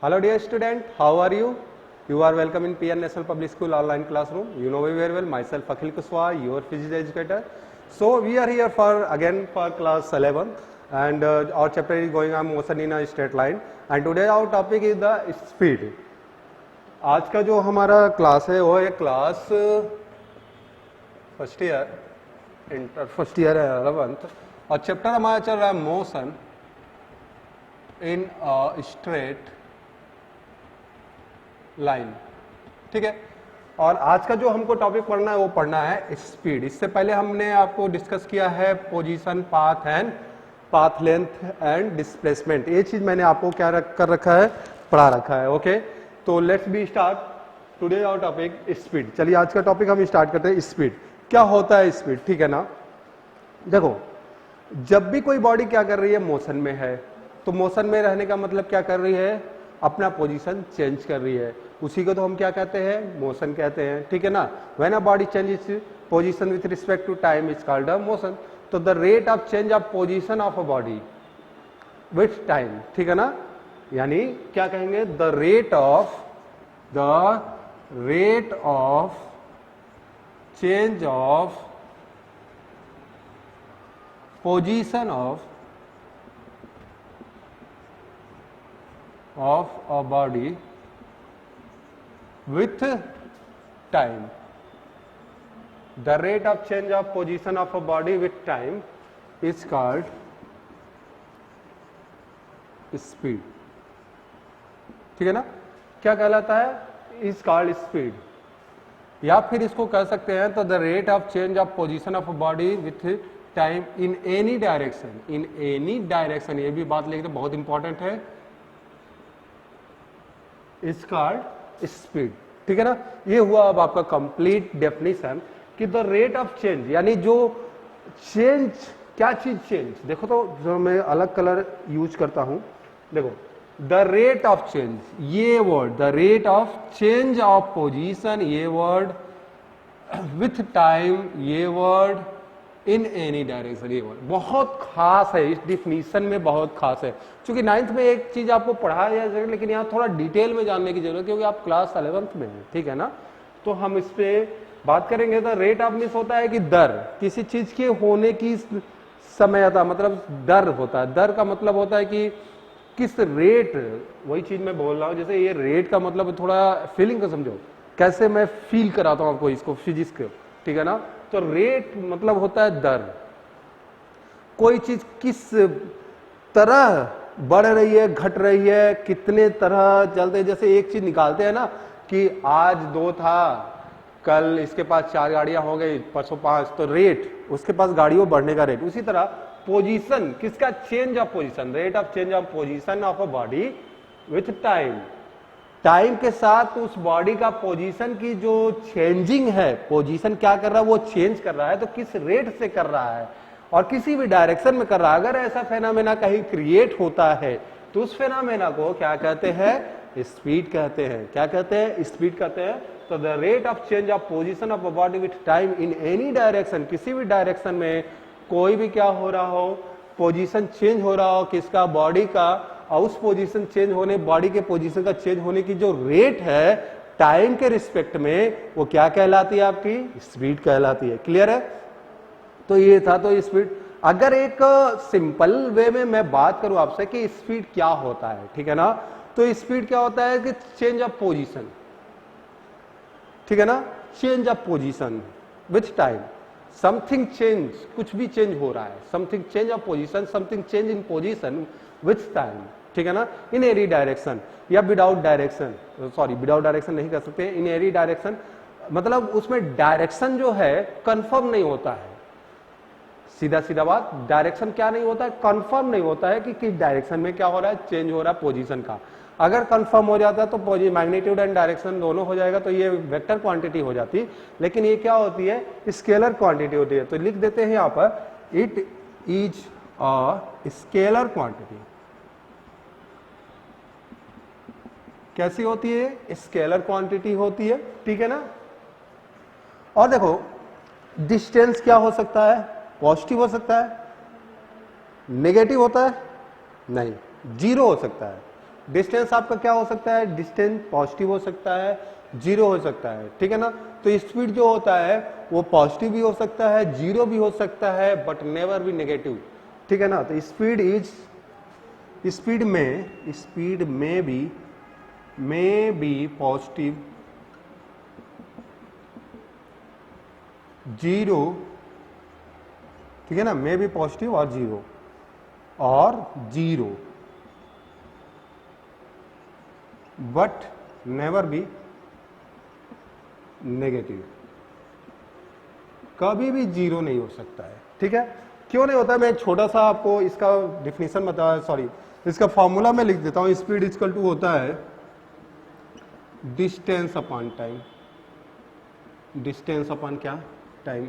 Hello dear student, how are you? You are welcome in PN National Public School online classroom. You know me very well, myself Akhil Kushwaha, your physics educator. So we are here for again for class 11 and our chapter is going on motion in a straight line and today our topic is the speed. आज का जो हमारा class है वो है class first year inter first year है 11th और chapter हमारा चल रहा है मोशन इन स्ट्रेट लाइन, ठीक है। और आज का जो हमको टॉपिक पढ़ना है वो पढ़ना है स्पीड। इससे पहले हमने आपको डिस्कस किया है position, path and path length and displacement. ये चीज मैंने आपको क्या कर रखा है, पढ़ा रखा है। ओके, तो let's be start today our topic speed. चलिए आज का टॉपिक हम स्टार्ट करते हैं। स्पीड क्या होता है, स्पीड, ठीक है ना। देखो, जब भी कोई बॉडी क्या कर रही है, मोशन में है, तो मोशन में रहने का मतलब क्या कर रही है, अपना पोजीशन चेंज कर रही है। उसी को तो हम क्या कहते हैं, मोशन कहते हैं, ठीक है ना। When a body changes position with respect to time is called a motion. तो the rate of change of position of a body with time, ठीक है ना, यानी क्या कहेंगे, the rate of change of position of a body with time. The rate of change of position of a body with time is called speed, ठीक है ना। क्या कहलाता है, is called speed। या फिर इसको कह सकते हैं तो the rate of change of position of a body with time in any direction, in any direction। ये भी बात लिखते बहुत इंपॉर्टेंट है, इज कॉल्ड स्पीड, ठीक है ना। ये हुआ अब आपका कंप्लीट डेफिनेशन कि द रेट ऑफ चेंज, यानी जो चेंज, क्या चीज चेंज। देखो तो जो मैं अलग कलर यूज करता हूं, देखो, द रेट ऑफ चेंज, ये word, the rate of change of position, ये वर्ड, विथ टाइम, ये वर्ड, इन एनी डायरेक्शन, ये वर्ड बहुत खास है, इस डिफिनीशन में बहुत खास है। क्योंकि 9th में एक चीज आपको पढ़ाया जाएगा, लेकिन यहाँ थोड़ा डिटेल में जानने की जरूरत है क्योंकि आप क्लास 11th में हैं, ठीक है ना। तो हम इस पे बात करेंगे। तो रेट ऑफ मिस होता है कि दर, किसी चीज के होने की समयता, मतलब दर होता है। दर का मतलब होता है कि किस रेट, वही चीज मैं बोल रहा हूँ। जैसे ये रेट का मतलब थोड़ा फीलिंग को समझो, कैसे मैं फील कराता हूँ आपको इसको, फिजिक्स को, ठीक है ना। तो रेट मतलब होता है दर, कोई चीज किस तरह बढ़ रही है, घट रही है, कितने तरह चलते। जैसे एक चीज निकालते हैं ना कि आज 2 था, कल इसके पास 4 गाड़ियां हो गई, परसों 5, तो रेट, उसके पास गाड़ियों बढ़ने का रेट। उसी तरह पोजीशन, किसका, change of position, rate of change of position of a body with time. Time के साथ उस बॉडी का पोजीशन की जो चेंजिंग है, पोजीशन क्या कर रहा है, वो चेंज कर रहा है, तो किस रेट से कर रहा है और किसी भी डायरेक्शन में कर रहा है। अगर ऐसा फेनोमेना कहीं क्रिएट होता है तो उस फेनोमेना को क्या कहते हैं, स्पीड कहते हैं। क्या कहते हैं, स्पीड कहते हैं। तो the rate of change of position of a body with time in any direction, किसी भी डायरेक्शन में कोई भी क्या हो रहा हो, पोजीशन चेंज हो रहा हो किसका, बॉडी का, और उस पोजीशन चेंज होने, बॉडी के पोजीशन का चेंज होने की जो रेट है टाइम के रिस्पेक्ट में, वो क्या कहलाती है, आपकी स्पीड कहलाती है। क्लियर है। तो ये था, तो स्पीड। अगर एक सिंपल वे में मैं बात करूं आपसे कि स्पीड क्या होता है, ठीक है ना, तो स्पीड क्या होता है कि चेंज ऑफ पोजीशन, ठीक है ना, change of position with time. Something change, कुछ भी चेंज हो रहा है, something change of position, something change in position with time, ठीक है ना, इन एनी डायरेक्शन या without direction, sorry without direction नहीं कर सकते, इन एनी डायरेक्शन, मतलब उसमें डायरेक्शन जो है कंफर्म नहीं होता है। सीधा सीधा बात, डायरेक्शन क्या नहीं होता है, कंफर्म नहीं होता है कि किस डायरेक्शन में क्या हो रहा है, चेंज हो रहा है पोजीशन का। अगर कंफर्म हो जाता है तो मैग्नीट्यूड एंड डायरेक्शन दोनों हो जाएगा, तो ये वेक्टर क्वांटिटी हो जाती। लेकिन ये क्या होती है, स्केलर क्वांटिटी होती है। तो लिख देते हैं यहां पर, it is a scalar quantity. कैसी होती है, स्केलर क्वांटिटी होती है, ठीक है ना। और देखो, डिस्टेंस क्या हो सकता है, पॉजिटिव हो सकता है, नेगेटिव होता है, नहीं, जीरो हो सकता है। डिस्टेंस आपका क्या हो सकता है, डिस्टेंस पॉजिटिव हो सकता है, जीरो हो सकता है, ठीक है ना। तो स्पीड जो होता है वो पॉजिटिव भी हो सकता है, जीरो भी हो सकता है, बट नेवर भी नेगेटिव, ठीक है ना। तो स्पीड में भी पॉजिटिव, जीरो, ठीक है ना, में भी पॉजिटिव और zero, but never be negative, कभी भी जीरो नहीं हो सकता है, ठीक है। क्यों नहीं होता है, मैं एक छोटा सा आपको इसका डिफिनेशन बताया, सॉरी इसका फॉर्मूला मैं लिख देता हूं। स्पीड इक्वल टू होता है distance upon time, distance upon क्या, टाइम।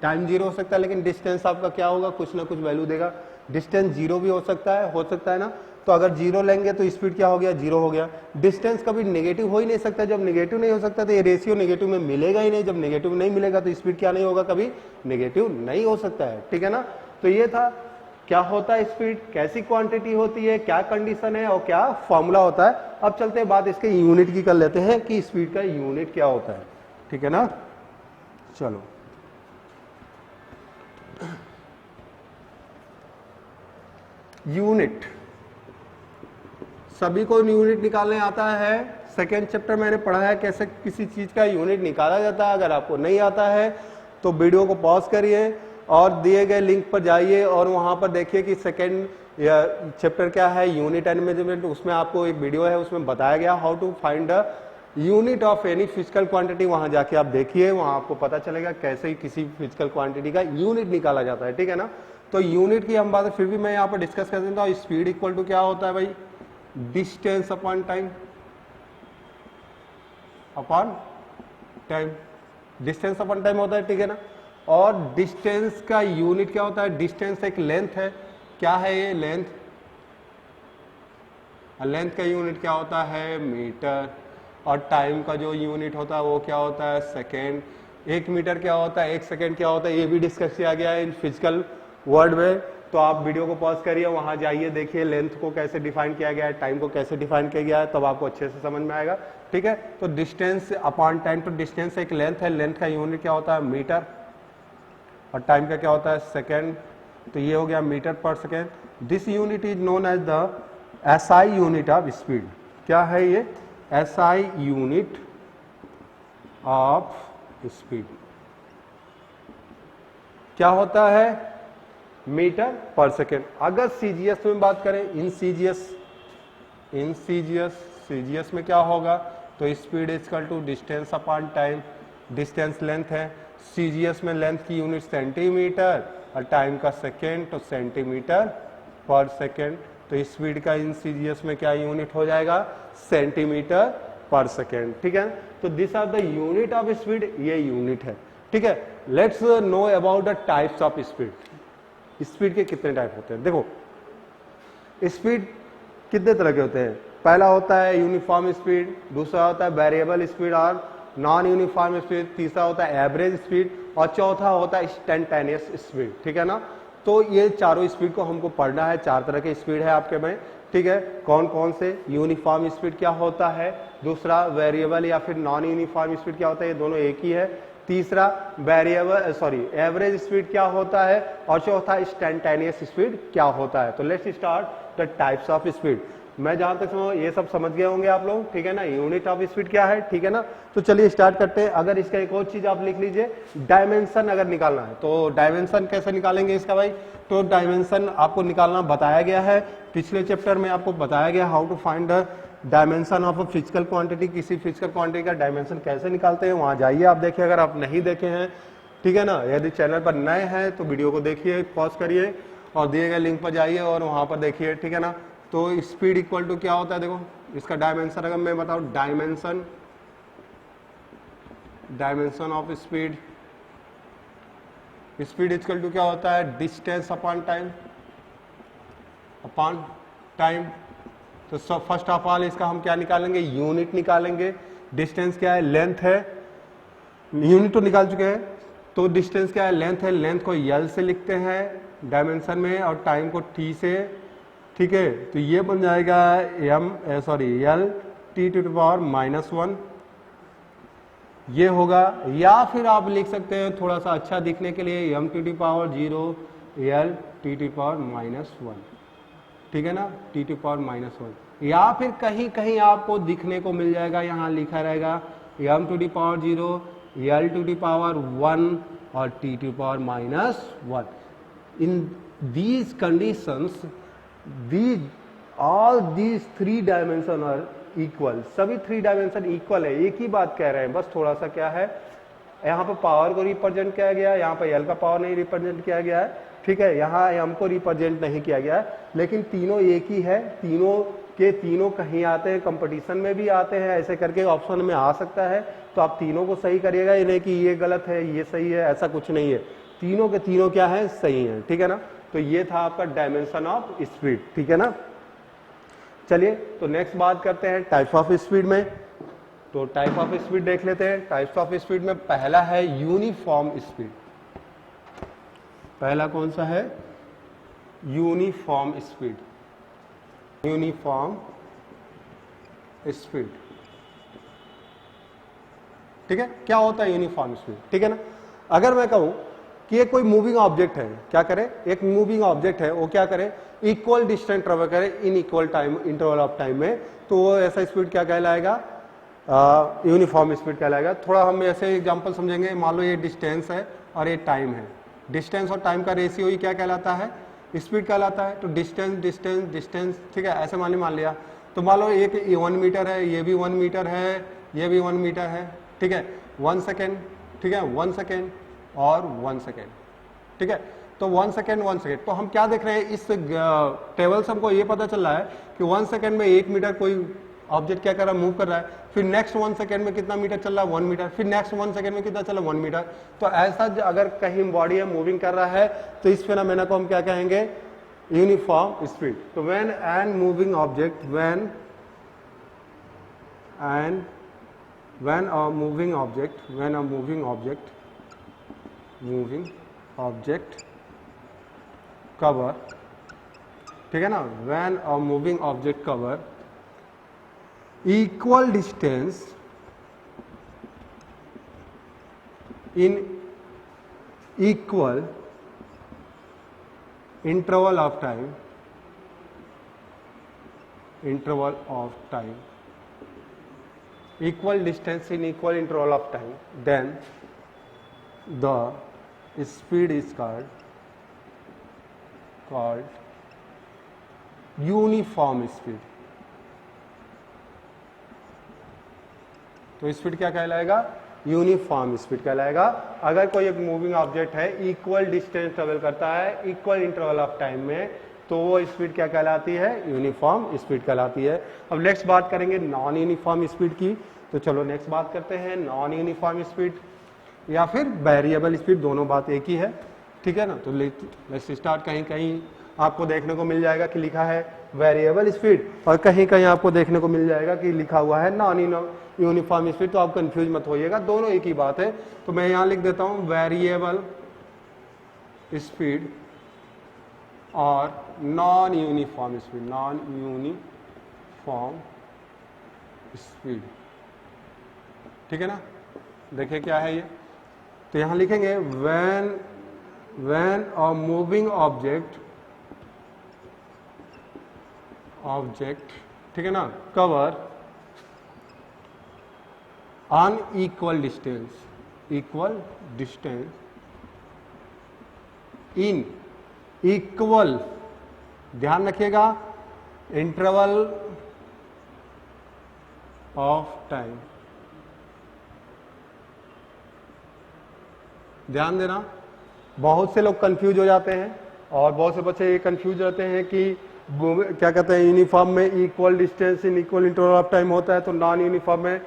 टाइम जीरो हो सकता है लेकिन डिस्टेंस आपका क्या होगा, कुछ ना कुछ वैल्यू देगा। डिस्टेंस जीरो भी हो सकता है ना। तो अगर जीरो लेंगे तो स्पीड क्या हो गया, जीरो हो गया। डिस्टेंस कभी नेगेटिव हो ही नहीं सकता, जब नेगेटिव नहीं हो सकता तो ये रेशियो नेगेटिव में मिलेगा ही नहीं, जब नेगेटिव नहीं मिलेगा तो स्पीड क्या नहीं होगा, कभी नेगेटिव नहीं हो सकता है, ठीक है ना। तो ये था क्या होता है स्पीड, कैसी क्वांटिटी होती है, क्या कंडीशन है और क्या फॉर्मूला होता है। अब चलते हैं बात इसके यूनिट की कर लेते हैं कि स्पीड का यूनिट क्या होता है, ठीक है ना। चलो यूनिट, सभी को यूनिट निकालने आता है। सेकेंड चैप्टर मैंने पढ़ा है कैसे किसी चीज का यूनिट निकाला जाता है। अगर आपको नहीं आता है तो वीडियो को पॉज करिए और दिए गए लिंक पर जाइए और वहां पर देखिए कि सेकेंड चैप्टर क्या है, यूनिट एंड मेजरमेंट। उसमें आपको एक वीडियो है, उसमें बताया गया how to find the unit of any physical quantity. वहां जाके आप देखिए, वहां आपको पता चलेगा कैसे किसी फिजिकल क्वांटिटी का यूनिट निकाला जाता है, ठीक है ना। तो यूनिट की हम बात फिर भी मैं यहाँ पर डिस्कस कर देता हूँ। स्पीड इक्वल टू क्या होता है भाई, distance upon time, distance upon time होता है, ठीक है ना। और डिस्टेंस का यूनिट क्या होता है, डिस्टेंस एक लेंथ है, क्या है ये लेंथ, लेंथ का यूनिट क्या होता है, मीटर। और टाइम का जो यूनिट होता है वो क्या होता है, सेकेंड। एक मीटर क्या होता है, एक सेकेंड क्या होता है, ये भी डिस्कस किया गया है इन फिजिकल वर्ड में। तो आप वीडियो को पॉज करिए, वहां जाइए, देखिए लेंथ को कैसे डिफाइन किया गया है, टाइम को कैसे डिफाइन किया गया है, तब आपको अच्छे से समझ में आएगा, ठीक है। तो डिस्टेंस अपॉन टाइम, तो डिस्टेंस एक लेंथ है, लेंथ का यूनिट क्या होता है, मीटर। और टाइम का क्या होता है, सेकेंड। तो ये हो गया मीटर पर second. This unit is known as the SI unit of speed. क्या है ये, एसआई यूनिट ऑफ स्पीड। क्या होता है, मीटर पर सेकेंड। अगर सीजीएस में बात करें, इन सीजीएस में क्या होगा, तो speed equal to distance upon time. Distance length है, सीजीएस में लेंथ की यूनिट सेंटीमीटर और टाइम का सेकेंड, तो सेंटीमीटर पर सेकेंड। तो स्पीड का इन सीजीएस में क्या यूनिट हो जाएगा, सेंटीमीटर पर सेकेंड, ठीक है। तो this are the unit of speed, ये यूनिट है, ठीक है। Let's know about the types of speed. Speed के कितने टाइप होते हैं, देखो स्पीड कितने तरह के होते हैं। पहला होता है यूनिफॉर्म स्पीड, दूसरा होता है वेरिएबल स्पीड और नॉन यूनिफॉर्म स्पीड, तीसरा होता है एवरेज स्पीड और चौथा होता है इंस्टैंटेनियस स्पीड, ठीक है ना। तो ये चारों स्पीड को हमको पढ़ना है। चार तरह के स्पीड है आपके में, ठीक है। कौन कौन से, यूनिफॉर्म स्पीड क्या होता है, दूसरा वेरिएबल या फिर नॉन यूनिफॉर्म स्पीड क्या होता है, ये दोनों एक ही है। तीसरा एवरेज स्पीड क्या होता है और चौथा इंस्टैंटेनियस स्पीड क्या होता है। तो let's start the types of speed. मैं जहां तक ये सब समझ गए होंगे आप लोग, ठीक है ना। यूनिट ऑफ स्पीड क्या है, ठीक है ना। तो चलिए स्टार्ट करते हैं। अगर इसका एक और चीज आप लिख लीजिए, डायमेंशन अगर निकालना है तो डायमेंशन कैसे निकालेंगे इसका भाई, तो डायमेंशन आपको निकालना बताया गया है पिछले चैप्टर में, आपको बताया गया how to find the dimension of a physical quantity. किसी फिजिकल क्वांटिटी का डायमेंशन कैसे निकालते हैं, वहां जाइए आप देखिए, अगर आप नहीं देखे हैं, ठीक है ना। यदि चैनल पर नए हैं तो वीडियो को देखिए, पॉज करिए और दिए गए लिंक पर जाइए और वहां पर देखिए, ठीक है ना। तो स्पीड इक्वल टू क्या होता है, देखो इसका डायमेंशन अगर मैं बताऊं, dimension of speed, speed equal to क्या होता है, डिस्टेंस अपॉन टाइम। तो सब फर्स्ट ऑफ ऑल इसका हम क्या निकालेंगे, यूनिट निकालेंगे। डिस्टेंस क्या है, लेंथ है, यूनिट तो निकाल चुके हैं। तो डिस्टेंस क्या है, लेंथ है, लेंथ को यल से लिखते हैं डायमेंशन में और टाइम को टी से, ठीक है, तो ये बन जाएगा L T to the power -1 ये होगा, या फिर आप लिख सकते हैं थोड़ा सा अच्छा दिखने के लिए m to the power 0 L T to the power -1, ठीक है ना, टी टू पावर -1, या फिर कहीं कहीं आपको दिखने को मिल जाएगा, यहाँ लिखा रहेगा m to the power 0 L to the power 1 और T to power -1। In these conditions all these 3 dimension are equal, सभी 3 डायमेंशन इक्वल है, एक ही बात कह रहे हैं, बस थोड़ा सा क्या है, यहाँ पर पावर को रिप्रेजेंट किया गया है, यहाँ पर एल का पावर नहीं रिप्रेजेंट किया गया है, ठीक है, यहाँ एम को रिप्रेजेंट नहीं किया गया है, लेकिन तीनों एक ही है, तीनों के तीनों कहीं आते हैं, कंपटीशन में भी आते हैं, ऐसे करके ऑप्शन में आ सकता है, तो आप तीनों को सही करिएगा, ये नहीं कि ये गलत है ये सही है, ऐसा कुछ नहीं है, तीनों के तीनों क्या है, सही है, ठीक है ना। तो ये था आपका डायमेंशन ऑफ स्पीड, ठीक है ना। चलिए तो नेक्स्ट बात करते हैं टाइप्स ऑफ स्पीड में। तो टाइप ऑफ स्पीड देख लेते हैं। टाइप्स ऑफ स्पीड में पहला है यूनिफॉर्म स्पीड। पहला कौन सा है, यूनिफॉर्म स्पीड, यूनिफॉर्म स्पीड, ठीक है। क्या होता है यूनिफॉर्म स्पीड, ठीक है ना। अगर मैं कहूं कि ये कोई मूविंग ऑब्जेक्ट है, क्या करे, एक मूविंग ऑब्जेक्ट है, वो क्या करे, इक्वल डिस्टेंस ट्रेवल करे in equal time interval of time में, तो वो ऐसा स्पीड क्या कहलाएगा, यूनिफॉर्म स्पीड कहलाएगा। थोड़ा हम ऐसे एग्जांपल समझेंगे, मान लो ये डिस्टेंस है और ये टाइम है, डिस्टेंस और टाइम का रेशियो ही क्या कहलाता है, स्पीड कहलाता है। तो डिस्टेंस डिस्टेंस डिस्टेंस, ठीक है, ऐसे मान लिया। तो मान लो एक 1 मीटर है, ये भी 1 मीटर है, ये भी 1 मीटर है, ठीक है, 1 सेकेंड, ठीक है, 1 सेकेंड और 1 सेकेंड, ठीक है। तो 1 सेकेंड 1 सेकेंड, तो हम क्या देख रहे हैं, इस टेबल से हमको ये पता चल रहा है कि 1 सेकेंड में 1 मीटर कोई ऑब्जेक्ट क्या कर रहा है, मूव कर रहा है, फिर नेक्स्ट 1 सेकेंड में कितना मीटर चल रहा है, 1 मीटर, फिर नेक्स्ट 1 सेकेंड में कितना चल रहा है, 1 मीटर। तो ऐसा अगर कहीं बॉडी है मूविंग कर रहा है, तो इस फिनोमेना को हम क्या कहेंगे, यूनिफॉर्म स्पीड। तो when an moving object, when a moving object cover, ठीक है ना, when a moving object cover equal distance in equal interval of time, equal distance in equal interval of time, then the speed is called uniform speed. तो speed क्या कहलाएगा, uniform speed कहलाएगा। अगर कोई एक मूविंग ऑब्जेक्ट है, equal distance travel करता है इक्वल इंटरवल ऑफ टाइम में, तो वो स्पीड क्या कहलाती है, यूनिफॉर्म स्पीड कहलाती है। अब नेक्स्ट बात करेंगे नॉन यूनिफॉर्म स्पीड की। तो चलो नेक्स्ट बात करते हैं नॉन यूनिफॉर्म स्पीड या फिर वेरिएबल स्पीड, दोनों बात एक ही है, ठीक है ना। तो लेट्स स्टार्ट। कहीं कहीं आपको देखने को मिल जाएगा कि लिखा है वेरिएबल स्पीड, और कहीं कहीं आपको देखने को मिल जाएगा कि लिखा हुआ है नॉन यूनिफॉर्म स्पीड। तो आप कंफ्यूज मत होइएगा, दोनों एक ही बात है। तो मैं यहां लिख देता हूं वेरिएबल स्पीड और non uniform speed, non uniform speed, ठीक है ना। देखिए क्या है ये, तो यहां लिखेंगे व्हेन अ मूविंग ऑब्जेक्ट, ठीक है ना, cover unequal distance, equal distance in equal, ध्यान रखिएगा, इंटरवल ऑफ टाइम, ध्यान देना। बहुत से लोग कंफ्यूज हो जाते हैं और बहुत से बच्चे ये कंफ्यूज रहते हैं कि क्या कहते हैं, यूनिफॉर्म में equal distance in equal interval of time होता है, तो नॉन यूनिफॉर्म में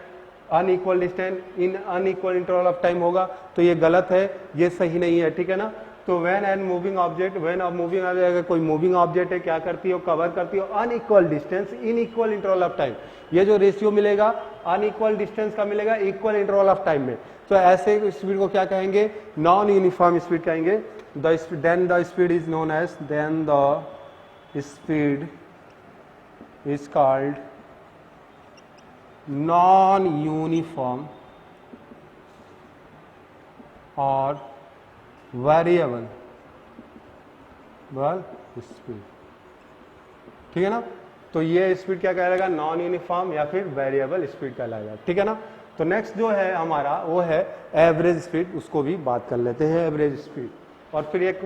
unequal distance in unequal interval of time होगा। तो ये गलत है, ये सही नहीं है, ठीक है ना। तो when an moving object, when a moving object, अगर कोई मूविंग ऑब्जेक्ट है, क्या करती है, कवर करती है unequal distance in equal interval of time. ये जो रेशियो मिलेगा अनइक्वल डिस्टेंस का मिलेगा इक्वल इंटरवल ऑफ टाइम में। तो ऐसे स्पीड को क्या कहेंगे, नॉन यूनिफॉर्म स्पीड कहेंगे। Then the speed is known as, then the speed is called non-uniform और वेरिएबल स्पीड। ठीक है ना, तो ये स्पीड क्या कहलाएगा, नॉन यूनिफॉर्म या फिर वेरिएबल स्पीड कहलाएगा। ठीक है ना, तो नेक्स्ट जो है हमारा वो है एवरेज स्पीड, उसको भी बात कर लेते हैं एवरेज स्पीड। और फिर एक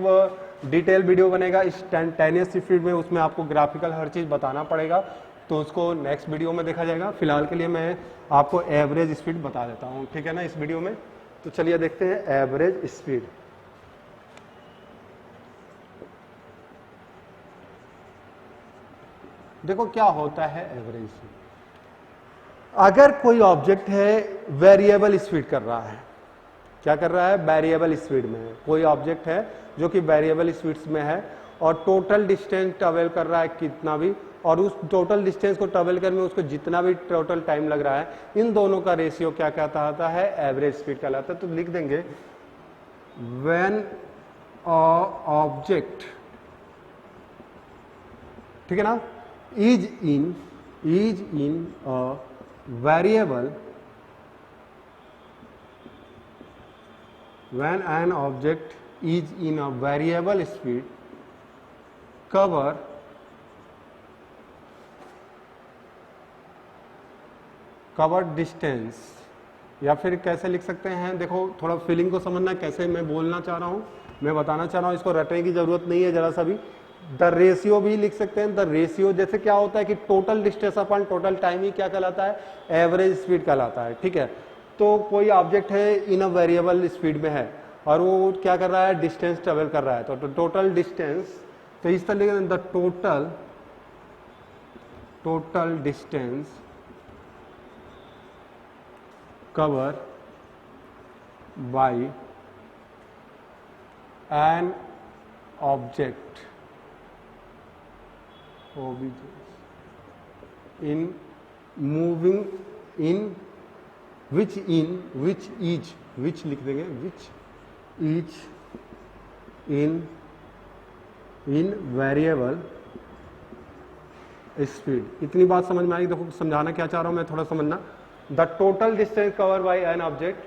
डिटेल वीडियो बनेगा इंस्टैंटेनियस स्पीड में, उसमें आपको ग्राफिकल हर चीज बताना पड़ेगा, तो उसको नेक्स्ट वीडियो में देखा जाएगा। फिलहाल के लिए मैं आपको एवरेज स्पीड बता देता हूँ, ठीक है ना, इस वीडियो में। तो चलिए देखते हैं एवरेज स्पीड। देखो क्या होता है एवरेज स्पीड। अगर कोई ऑब्जेक्ट है वेरिएबल स्पीड कर रहा है, क्या कर रहा है, वेरिएबल स्पीड में है, कोई ऑब्जेक्ट है जो कि वेरिएबल स्पीड्स में है और टोटल डिस्टेंस ट्रेवल कर रहा है कितना भी, और उस टोटल डिस्टेंस को ट्रेवल करने में उसको जितना भी टोटल टाइम लग रहा है, इन दोनों का रेशियो क्या कहता है, एवरेज स्पीड कहलाता है। तो लिख देंगे व्हेन ऑब्जेक्ट, ठीक है ना, is in a variable, when an object is in a variable speed, cover distance, या फिर कैसे लिख सकते हैं, देखो थोड़ा फीलिंग को समझना कैसे मैं बोलना चाह रहा हूं, मैं बताना चाह रहा हूं, इसको रटने की जरूरत नहीं है जरा सा भी। द रेशियो भी लिख सकते हैं, द रेशियो जैसे क्या होता है कि total distance upon total time ही क्या कहलाता है, एवरेज स्पीड कहलाता है। ठीक है, तो कोई ऑब्जेक्ट है इन अ वेरिएबल स्पीड में है और वो क्या कर रहा है, डिस्टेंस ट्रेवल कर रहा है, तो टोटल डिस्टेंस, तो इस तरह the total distance cover by an object in moving in which लिख देंगे, which is in variable speed. इतनी बात समझ में आई। देखो समझाना क्या चाह रहा हूं मैं, थोड़ा समझना। The total distance cover by an object,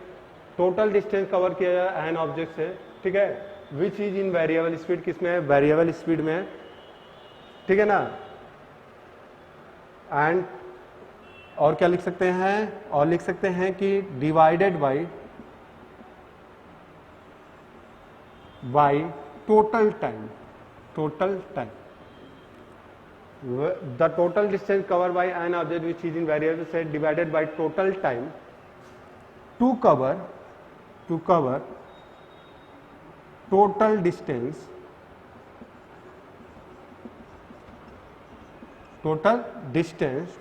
total distance cover किया जाए एन ऑब्जेक्ट से, ठीक है, विच इज इन वेरिएबल स्पीड, किसमें है, वेरिएबल स्पीड में है, ठीक है ना। एंड और क्या लिख सकते हैं, और लिख सकते हैं कि divided by total time, the total distance cover by an object which is in variable से divided by total time to cover total distance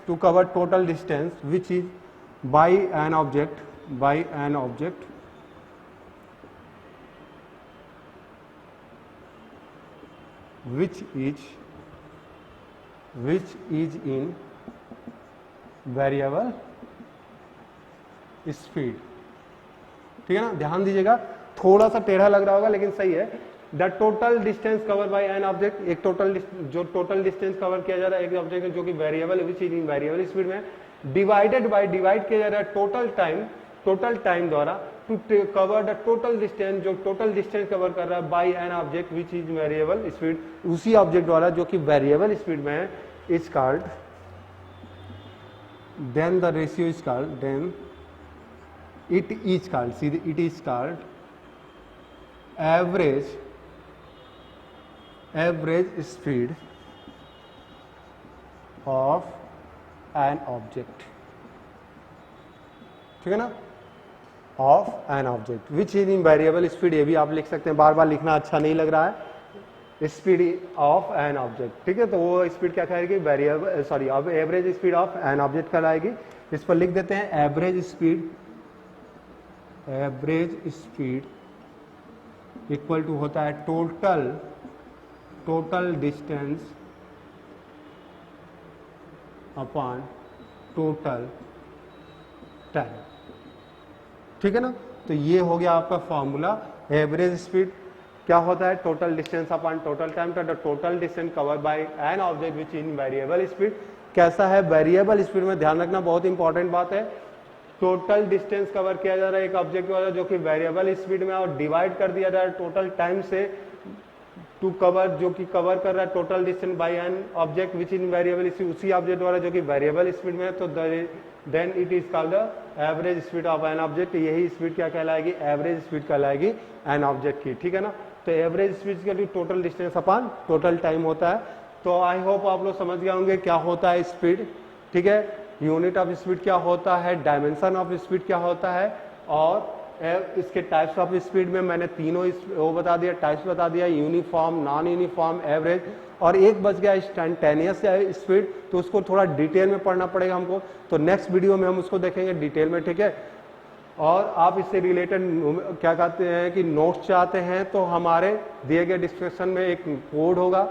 to cover total distance which is by an object which is in variable speed। ठीक है ना, ध्यान दीजिएगा, थोड़ा सा टेढ़ा लग रहा होगा लेकिन सही है। The total distance cover by an object, एक टोटल डिस्टेंस कवर किया जा रहा है एक ऑब्जेक्ट जो कि variable which is in variable speed में, डिवाइड किया जा रहा है टोटल टाइम द्वारा to cover the total distance, जो टोटल डिस्टेंस कवर कर रहा है by an object which is variable speed, उसी ऑब्जेक्ट द्वारा जो कि वेरिएबल स्पीड में है, is called, then the ratio is called, then it is called average speed of an object। ठीक है ना, of an object which is in variable speed, ये भी आप लिख सकते हैं, बार बार लिखना अच्छा नहीं लग रहा है, स्पीड ऑफ एन ऑब्जेक्ट। ठीक है, तो वो स्पीड क्या कहलाएगी, वेरिएबल, सॉरी, अब average speed of an object कहलाएगी। इस पर लिख देते हैं एवरेज स्पीड इक्वल टू होता है total distance upon total time. ठीक है ना, तो ये हो गया आपका फॉर्मूला। एवरेज स्पीड क्या होता है, total distance upon total time, तो the total distance cover by an object which in variable speed, कैसा है, वेरिएबल स्पीड में ध्यान रखना बहुत इंपॉर्टेंट बात है। टोटल डिस्टेंस कवर किया जा रहा है एक ऑब्जेक्ट द्वारा जो कि वेरिएबल स्पीड में, और डिवाइड कर दिया जा रहा है टोटल टाइम से टू कवर, जो कि कवर कर रहा है total distance by an object which in variable speed, उसी ऑब्जेक्ट द्वारा जो कि वेरिएबल स्पीड में है। तो then it is called the average speed of an object. यही स्पीड क्या कहलाएगी, एवरेज स्पीड कहलाएगी एन ऑब्जेक्ट की, ठीक है ना। तो एवरेज स्पीड के लिए total distance upon total time होता है। तो आई होप आप लोग समझ गए होंगे क्या होता है स्पीड, ठीक है, यूनिट ऑफ स्पीड क्या होता है, डायमेंशन ऑफ स्पीड क्या होता है, और इसके टाइप्स ऑफ स्पीड में मैंने तीनों वो बता दिया, टाइप्स बता दिया, यूनिफॉर्म, नॉन यूनिफॉर्म, एवरेज, और एक बच गया इंस्टैंटेनियस स्पीड, तो उसको थोड़ा डिटेल में पढ़ना पड़ेगा हमको। तो नेक्स्ट वीडियो में हम उसको देखेंगे डिटेल में, ठीक है। और आप इससे रिलेटेड क्या कहते हैं कि नोट्स चाहते हैं तो हमारे दिए गए डिस्क्रिप्शन में एक कोड होगा,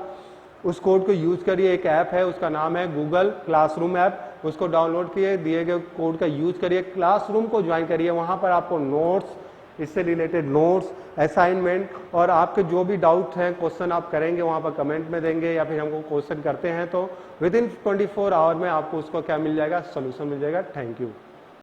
उस कोड को यूज करिए। एक ऐप है उसका नाम है गूगल क्लासरूम ऐप, उसको डाउनलोड किए, दिए गए कोड का यूज करिए, क्लासरूम को ज्वाइन करिए। वहां पर आपको नोट्स, इससे रिलेटेड नोट्स, असाइनमेंट, और आपके जो भी डाउट हैं, क्वेश्चन आप करेंगे वहां पर कमेंट में देंगे, या फिर हमको क्वेश्चन करते हैं तो विद इन 24 आवर में आपको उसको क्या मिल जाएगा, सोल्यूशन मिल जाएगा। Thank you.